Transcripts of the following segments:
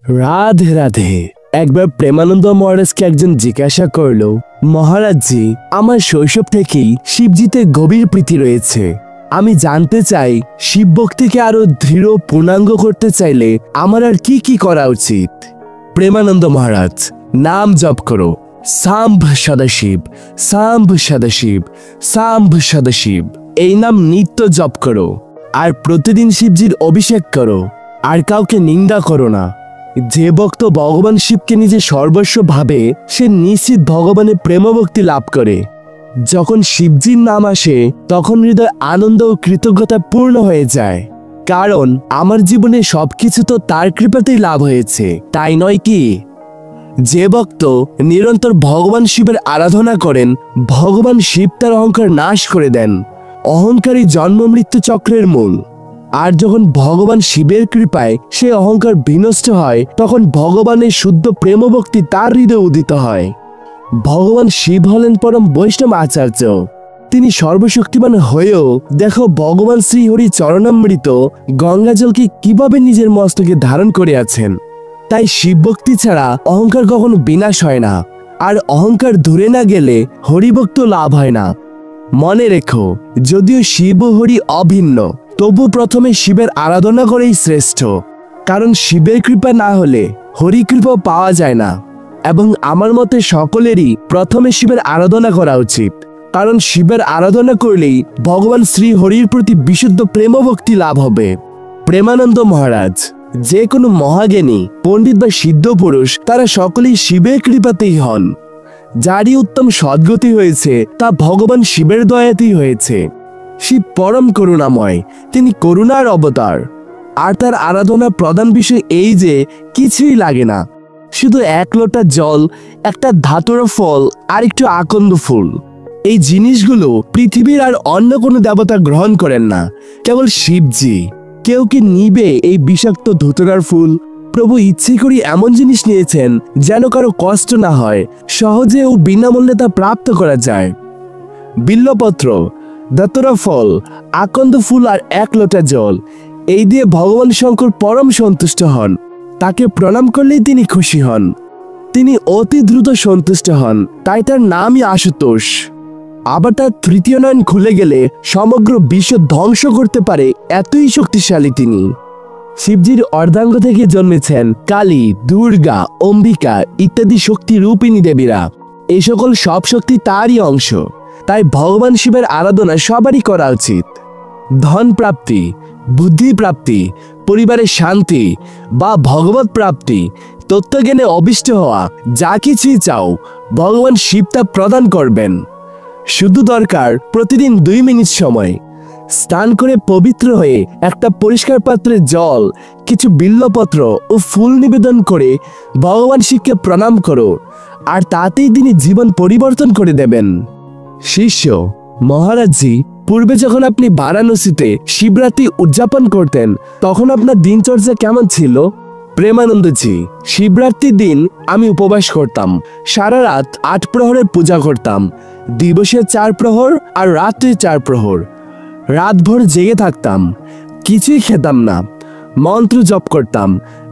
রাধে রাধে। একবার প্রেমানন্দ মহারাজকে একজন জিজ্ঞাসা করল, মহারাজজি, আমার শৈশব থেকেই শিবজিতে গভীর প্রীতি রয়েছে। আমি জানতে চাই শিব ভক্তিকে আরো দৃঢ় পূর্ণাঙ্গ করতে চাইলে আমার আর কি কি করা উচিত। প্রেমানন্দ মহারাজ, নাম জপ করো, সাম্ভ সদাশিব, সাম্ভ সদাশিব, সাম্ভ সদাশিব। এই নাম নিত্য জপ করো আর প্রতিদিন শিবজির অভিষেক করো। আর কাউকে নিন্দা করো না। যে ভক্ত ভগবান শিবকে নিজে সর্বস্ব ভাবে সে নিশ্চিত ভগবানের প্রেমভক্তি লাভ করে। যখন শিবজির নাম আসে তখন হৃদয় আনন্দ ও কৃতজ্ঞতা পূর্ণ হয়ে যায়, কারণ আমার জীবনে সবকিছু তো তার কৃপাতেই লাভ হয়েছে, তাই নয় কি? যে ভক্ত নিরন্তর ভগবান শিবের আরাধনা করেন, ভগবান শিব তার অহংকার নাশ করে দেন। অহংকারই জন্ম মৃত্যু চক্রের মূল। আর যখন ভগবান শিবের কৃপায় সে অহংকার বিনষ্ট হয়, তখন ভগবানের শুদ্ধ প্রেমভক্তি তার হৃদয়ে উদিত হয়। ভগবান শিব হলেন পরম বৈষ্ণব আচার্য। তিনি সর্বশক্তিমান হয়েও দেখো ভগবান শ্রীহরি চরণামৃত গঙ্গাজলকে কিভাবে নিজের মস্তকে ধারণ করে আছেন। তাই শিব ভক্তি ছাড়া অহংকার কখনো বিনাশ হয় না, আর অহংকার দূরে না গেলে হরিভক্ত লাভ হয় না। মনে রেখো, যদিও শিব ও হরি অভিন্ন, তবু প্রথমে শিবের আরাধনা করেই শ্রেষ্ঠ। কারণ শিবের কৃপা না হলে হরি কৃপা পাওয়া যায় না। এবং আমার মতে সকলেরই প্রথমে শিবের আরাধনা করা উচিত, কারণ শিবের আরাধনা করলেই ভগবান শ্রী হরির প্রতি বিশুদ্ধ প্রেমভক্তি লাভ হবে। প্রেমানন্দ মহারাজ, যে কোনো মহাজ্ঞানী পণ্ডিত বা সিদ্ধ পুরুষ তারা সকলেই শিবের কৃপাতেই হন। যারই উত্তম সদ্গতি হয়েছে তা ভগবান শিবের দয়াতেই হয়েছে। শিব পরম করুণাময়, তিনি করুণার অবতার। আর তার আরাধনা প্রধান বিষয় এই যে কিছুই লাগে না, শুধু এক লোটা জল, একটা ধাতুর ফল আর একটু আকন্দ ফুল। এই জিনিসগুলো পৃথিবীর আর অন্য কোনো দেবতা গ্রহণ করেন না, কেবল শিবজি। কেউ কি নিবে এই বিষাক্ত ধুতরার ফুল? প্রভু ইচ্ছে করি এমন জিনিস নিয়েছেন যেন কারো কষ্ট না হয়, সহজে ও বিনামূল্যে তা প্রাপ্ত করা যায়। বিল্লপত্র, দাতরা ফল, আকন্দ ফুল আর এক লোটা জল, এই দিয়ে ভগবান শঙ্কর পরম সন্তুষ্ট হন। তাকে প্রণাম করলেই তিনি খুশি হন। তিনি অতি দ্রুত সন্তুষ্ট হন, তাই তার নামই আশুতোষ। আবার তার তৃতীয় নয়ন খুলে গেলে সমগ্র বিশ্ব ধ্বংস করতে পারে, এতই শক্তিশালী তিনি। শিবজির অর্ধাঙ্গ থেকে জন্মেছেন কালী, দুর্গা, অম্বিকা ইত্যাদি শক্তি রূপিণী দেবীরা। এই সকল সব শক্তি তারই অংশ। তাই ভগবান শিবের আরাধনা সবারই করা উচিত। ধন প্রাপ্তি, বুদ্ধি প্রাপ্তি, পরিবারের শান্তি বা ভগবত প্রাপ্তি, তত্ত্বজ্ঞানে অবিষ্ট হওয়া, যা কিছুই চাও ভগবান শিব তা প্রদান করবেন। শুধু দরকার প্রতিদিন 2 মিনিট সময়। স্নান করে পবিত্র হয়ে একটা পরিষ্কার পাত্রে জল, কিছু বিল্লপত্র ও ফুল নিবেদন করে ভগবান শিবকে প্রণাম করো, আর তাতেই তিনি জীবন পরিবর্তন করে দেবেন। শিষ্য, মহারাজজি, পূর্বে যখন আপনি বারাণসীতে শিবরাত্রি উদযাপন করতেন তখন আপনার দিনচর্যা কেমন ছিল? প্রেমানন্দজি, শিবরাত্রির দিন আমি উপবাস করতাম। সারা রাত 8 প্রহরের পূজা করতাম। দিবসে 4 প্রহর আর রাত্রে 4 প্রহর। রাতভর জেগে থাকতাম, কিছুই খেতাম না। মন্ত্র জপ করতাম,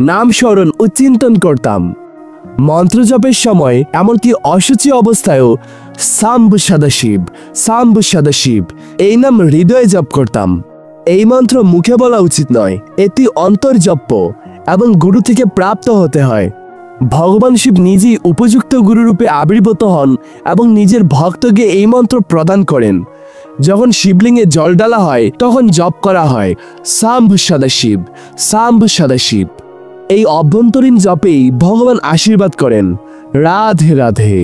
নাম স্মরণ ও চিন্তন করতাম। মন্ত্র জপের সময় এমনকি অসুচি অবস্থায়ও সাম্ভ সদাশিব, সাম্ভ সদাশিব এই নাম হৃদয়ে জপ করতাম। এই মন্ত্র মুখে বলা উচিত নয়, এটি অন্তর্জপ্য এবং গুরু থেকে প্রাপ্ত হতে হয়। ভগবান শিব নিজেই উপযুক্ত গুরুরূপে আবির্ভূত হন এবং নিজের ভক্তকে এই মন্ত্র প্রদান করেন। যখন শিবলিঙ্গে জল ঢালা হয় তখন জপ করা হয় সাম্ভ সদাশিব, সাম্ভ সদাশিব। এই অভ্যন্তরীণ জপেই ভগবান আশীর্বাদ করেন। রাধে রাধে।